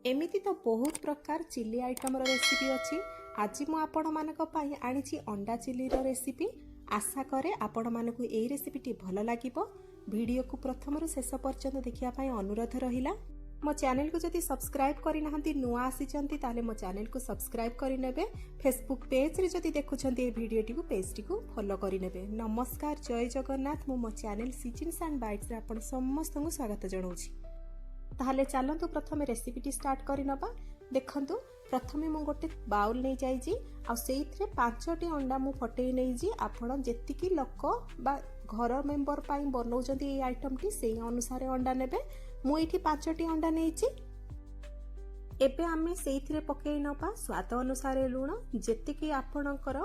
एमिति तो बहुत प्रकार चिली आइटम रेसिपी अच्छी। आज मु आपण मानक पई आनिछि अंडा चिली रेसिपी। आशा करे आपण मानकु एई रेसिपीटी भल लागिबो। वीडियो को प्रथम रु शेष पर्यंत देखिया पई अनुरोध रहिला। मो चैनल को जदि सब्सक्राइब करि नाहंती नुआ आसीचंती ताले मो चैनल को सब्सक्राइब करि नेबे। फेसबुक पेज रे जदि देखुछंती ए वीडियोटी को पेजटी को फॉलो करि नेबे। नमस्कार, जय जगन्नाथ। मो चैनल सिचिन्स एंड बाइट्स रे आपण समस्त को स्वागत जणाउछि। ताहले चलतु प्रथम रेसिपीटी स्टार्ट करि नबा। देखंतु प्रथमे मु गोटे बाउल नै जाइछि आ सेइथरे 5टी अंडा मु फटै नै जी। आपण जेतिकी लोक बा घर मेंबर पाई बनौजंती ए आइटमटी सेई अनुसार अंडा नेबे। मु एठी 5टी अंडा नैछि। एबे आमे सेइथरे पकै नबा स्वाद अनुसार लूण। जेतिकी आपणकर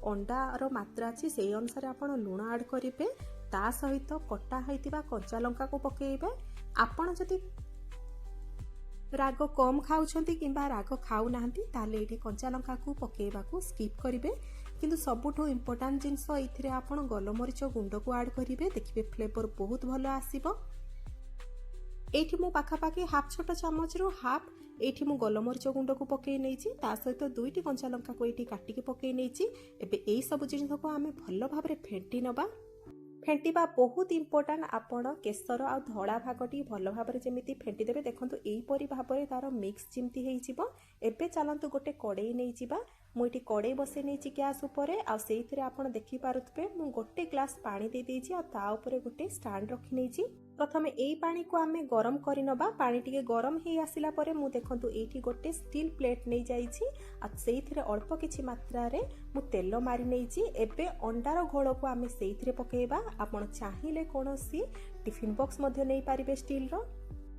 अंडार मात्रा अछि सेई अनुसार आपण लूण ऐड करिवे। ता सहित कटा हैतिबा कंचा लंका को पकेइबे। आपण जदि राग कम खाउछंती किंबा राग खाउ नाहंती ताले एठी कंचा लंका को पकेइबा को स्किप करिवे। किंतु सबुठो इम्पोर्टेंट जिंस इथिरे आपण गोलमरिच गुंड को ऐड करिवे। देखिबे फ्लेवर बहुत भलो आसीबो। एठी मु पाखापाखी हाफ छोट चामच रु हाफ एठी मु गोलमरिच गुंड को पकेइ नैछि। ता सहित 2टी कंचा लंका को एठी काटी के पकेइ नैछि। एबे एई सब जिंस को आमे भलो भाबरे फेंटी नबा। फेंटिबा बहुत इम्पोर्टेंट। आपण केसर आ धड़ा भागटी भलो भाबरे जेमिति फेंटी देबे। देखंतु एई परि भाबरे तार मिक्स जेमिति हेइ जिवो। एबे चलंतु गोटे कड़ाई नै जिबा। मु एठी कड़ाई बसे नैछि गैस उपरे आ सेइथिरे आपण देखि पारुथबे मु गोटे ग्लास पानी दे देछि आ ता उपरे गोटे स्टैंड रखि नैछि। प्रथमे एई पानी को आमे गरम करि नबा। पानी टिके गरम हेइ आसिला परे मु देखंतु एठी गोटे स्टील प्लेट नै जाइछि आ सेइथिरे अल्प किछि मात्रा रे मु तेल मारि नैछि। एबे अंडार घोळ को आमे सेइथिरे पकेइबा। आपण चाहिले कोनोसी टिफिन बॉक्स मध्ये नै पारिबे स्टील रो।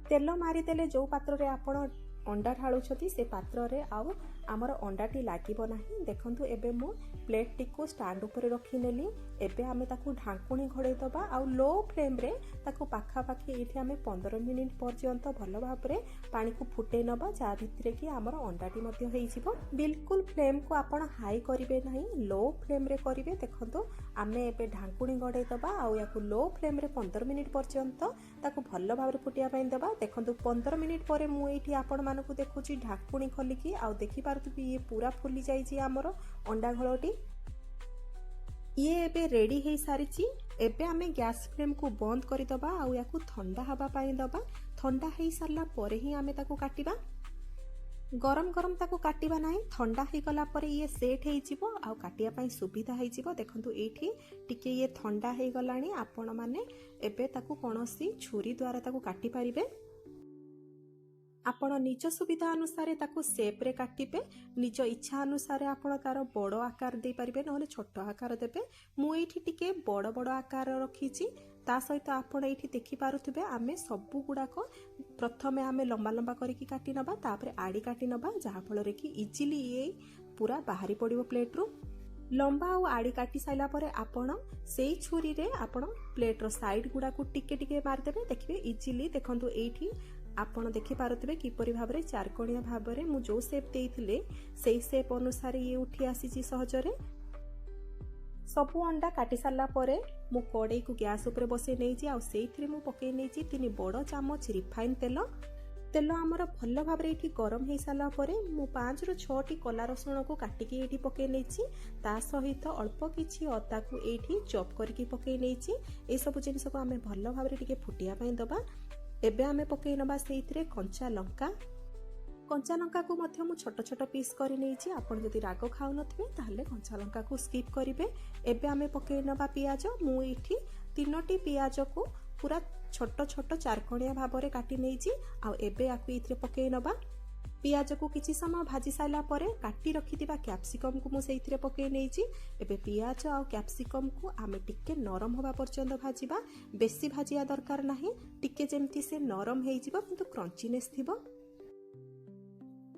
तेल मारि देले जो पात्र रे आपण अंडा ढाळुछती से पात्र रे आउ हमर अंडाटी लागिबो नाही। देखंतु एबे मु प्लेट टी को स्टैंड ऊपर रखि नेली। एबे आमे ताकू ढांकुणी घोड़े दबा आ लो फ्लेम रे ताकू पाखा पाखी एठी आमे 15 मिनिट पर्यंत भलो भाबरे पानी को फुटे नबा। जा भितरे कि हमर अंडाटी मध्ये हेइ जिवो। बिल्कुल फ्लेम को आपण हाई करिवे नाही, लो फ्लेम रे करिवे। देखंतु आमे एबे ढांकुणी घोड़े दबा आ याकू लो फ्लेम रे 15 मिनिट पर्यंत ताकू भलो भाबरे फुटिया पई दबा। देखंतु 15 मिनिट परे मु एठी आपण मानकू देखुची ढांकुणी खोलिकी आ देखि पारुथबी ये पूरा फुली जाइछि हमर अंडा घोळटी। ये एबे रेडी हेइ सारिछि। एबे आमे गैस फ्लेम को बंद करि दबा आ याकू ठंडा हबा पई दबा। ठंडा हेइ सरला परे ही आमे ताकू काटिबा। गरम गरम ताकू काटिबा नाही। ठंडा हेइ गला परे ये सेट हेइ जिवो आ काटिया पई सुविधा हेइ जिवो। देखंतु एठी टिके ये ठंडा हेइ गलानी। आपण माने एबे ताकू कोनोसी छुरी द्वारा ताकू काटि पारिबे। आपण निज सुविधा अनुसार ताकू शेप रे काटिबे। निज इच्छा अनुसार आपण तार बड़ आकार दे पारिबे नहले छोट आकार देबे। मु एठी टिके बड़ बड़ आकार रखिछि। ता सहित आपण एठी देखि पारुथबे आमे सबु गुडाक प्रथमे आमे लंबा लंबा करिकि काटि नबा। तापरे आडी काटि नबा जाहा फल रे कि इजीली ये पूरा बाहरी पड़िबो प्लेट रो। लंबा और आड़ी काटी साइला परे आपण सेई छुरी रे आपण प्लेट रो साइड गुडा को टिके टिके मार देबे। देखिबे इजीली। देखंतु एठी आपण देखि पारुथबे किपरि भाबरे चारकोणिया भाबरे मु जो शेप देइथिले सेई शेप अनुसार ये उठी आसीची सहजरे। सबु अंडा काटी सारला परे मु कड़ाई को गैस ऊपर बसे नैछि आ सेइथिरे मु पके नैछि 3 बड़ चामच रिफाइन तेल। तेल आमर भल भाबरे एठी गरम हेइ सारला परे मु 5 रु 6टी कला रसुण को काटिकी एठी पके नैछि। ता सहित अल्प किछि अदा को एठी चॉप करके पके नैछि। ए सब जिनिस को आमे भल भाबरे टिके फुटिया पई दबा। एबे आमे पके नबा सेइथिरे कंचा लंका। कंचा लंका को मध्य मु छोट छोट पीस करि नैछि। आपण जदि राग खाउ नथिबे ताहले कंचा लंका को स्किप करिवे। एबे आमे पके नबा पियाज। मु एठी 3टी पियाज को पूरा छोट छोट चारकोणिया भाबरे काटी नैछि आ एबे आकु इथिरे पके नबा। पियाज को किछि समय भाजी साइला परे काटी रखिथिबा कैप्सिकम को मु सेइथिरे पके नैछि। एबे पियाज आ कैप्सिकम को आमे टिके नरम होबा पर्यंत भाजिबा। बेसी भाजिया दरकार नाही। टिके जेमति से नरम हेइ जिवो किंतु क्रंचीनेस थिबो।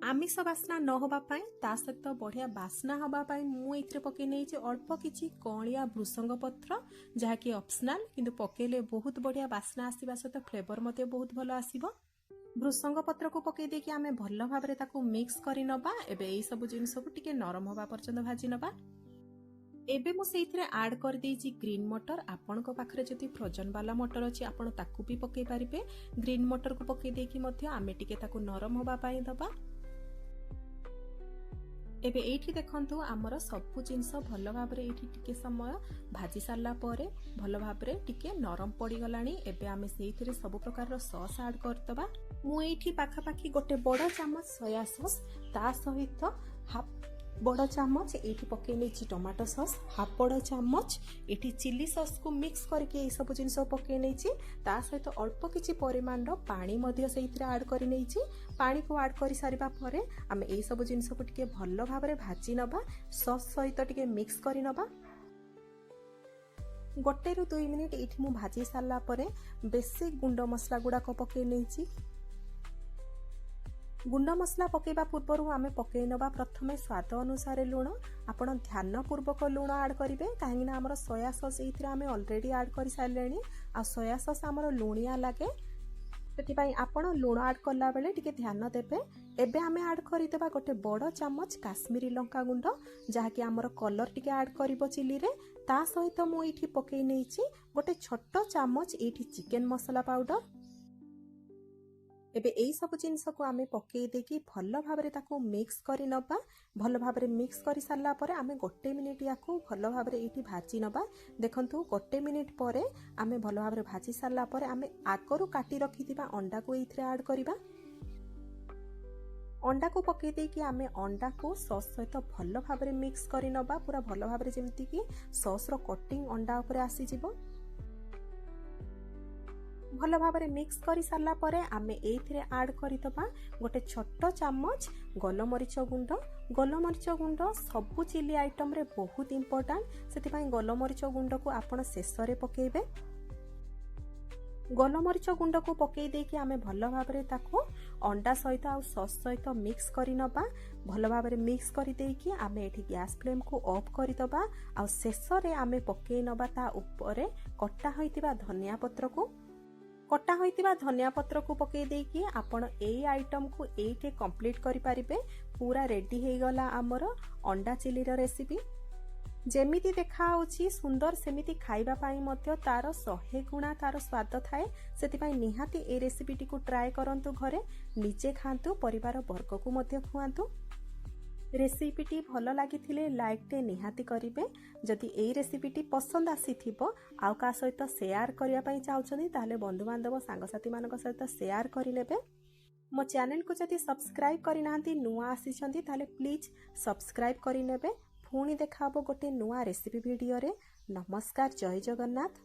आमिष बास्ना न होबा पाई ता सहित बढ़िया बास्ना होबा पाई मु एथिरे पके नैछि अल्प किछि कणिया भृसंग पत्र जहा कि ऑप्शनल किंतु पकेले बहुत बढ़िया बास्ना आसीबा सहित फ्लेवर मते बहुत भलो आसीबो। भृसंग पत्र को पके देकी आमे भलो भाबरे ताकू मिक्स करि नबा। एबे एई सब जिंस को टिके नरम होबा पर्यंत भाजी नबा। एबे मु सेइथिरे ऐड कर देइछि ग्रीन मटर। आपणक पाखरे जदि फ्रोजन वाला मटर अछि आपण ताकू भी पकेइ पारिबे। ग्रीन मटर को पकेइ देकी मध्य आमे टिके ताकू नरम होबा पाई दबा। एबे एठी देखंतु आमर सबु जिंस भल भाबरे एठी टिके समय भाजी सारला परे भल भाबरे टिके नरम पड़ी गलानी। एबे आमे सेइथिरे सब प्रकार सॉस ऐड करतबा। मु एठी पाखा पाखी गोटे बड़ चामच सोया सॉस, ता सहित हाफ बड़ चामच एठी पके नेछि टमाटो सॉस, हाफ बड़ चामच एठी चिली सॉस को मिक्स करके ए सब जिंस पके नेछि। ता सहित अल्प किछि परिमाण रो पानी मध्य सेइथिरे ऐड करि नेछि। पानी को ऐड करि सारिबा परे आमे ए सब जिंस को टिके भल्लो भाबरे भाजी नबा। सॉस सहित टिके मिक्स करि नबा। गोटे रु 2 मिनिट एठी मु भाजी सारला परे बेसिक गुंड मसला गुडा को पके नेछि। गुंड मसला पकेबा पूर्व आमे पकई नबा प्रथमे स्वाद अनुसार लुण। आपण ध्यान पूर्वक लुण ऐड करिवे काहेकि ना हमर सोया सॉस एथिरे आमे ऑलरेडी ऐड करि सारलेनी। आ सोया सॉस हमर लुणिया लागे, सेति पई आपण लुण ऐड करला बेले टिके ध्यान देबे। एबे आमे ऐड करि देबा गोटे बड़ चामच काश्मीरी लंका गुंड, जहा कि हमर कलर टिके ऐड करिवो चिली रे। ता सहित मु एठी पकई नेछि गोटे छोट चामच एठी चिकन मसाला पाउडर। एबे एई सब जिंस को आमे पकेई देकी भल भाबरे ताको मिक्स करि नबा। भल भाबरे मिक्स करि सारला परे आमे गोटे मिनिट याकू भल भाबरे एठी भाजी नबा। देखंतु गोटे मिनिट परे आमे भल भाबरे भाजी सारला परे आमे आगरु काटी रखिथिबा अंडा को एथिरे ऐड करिबा। अंडा को पकेई देकी आमे अंडा को सॉस सहित भल भाबरे मिक्स करि नबा। पूरा भल भाबरे जेमति कि सॉस रो कोटिंग अंडा ऊपर आसी जिवो। भल भाबरे मिक्स करि सारला परे आमे एथिरे ऐड करितबा गोटे छोट चामच गोलमरीच गुंड। गोलमरीच गुंड सबु चिली आइटम रे बहुत इंपोर्टेंट, सेति पई गोलमरीच गुंड को आपण शेष रे पकेइबे। गोलमरीच गुंड को पकेई देकी आमे भल भाबरे ताको अंडा सहित आ सॉस सहित मिक्स करि नबा। भल भाबरे मिक्स करि देकी आमे एठी गैस फ्लेम को ऑफ करि दबा। आ शेष रे आमे पकेई नबा ता ऊपरे कटा होइतिबा धनिया पत्र को। कटा होइतिबा धनिया पत्र को पकेई देकी आपण एई आइटम को एइटे कंप्लीट करि पारिबे। पूरा रेडी हे गला हमर अंडा चिली रो रेसिपी। जेमिति देखा होछि सुंदर सेमिति खाइबा पाई मध्य तार 100 गुणा तार स्वाद थाए। सेति पई निहाती ए रेसिपी टी को ट्राई करंतु घरे, निजे खांतु, परिवार वर्ग को मध्य खुआंतु। रेसिपीटी भल लगी लाइक टे निहाती करिवे। जदि एई रेसिपीटी पसंद आसीथिबो आउ का सहित शेयर करिया पई चाहुछनी ताले बंधु बांधव सांगसाथी मानक सहित शेयर करिनेबे। मो चैनल को जदि सब्सक्राइब करिनांती नुआ आसीछंती ताले प्लीज सब्सक्राइब करिनेबे। पुणी देखाबो गोटे नुआ रेसिपी वीडियो रे। नमस्कार, जय जगन्नाथ।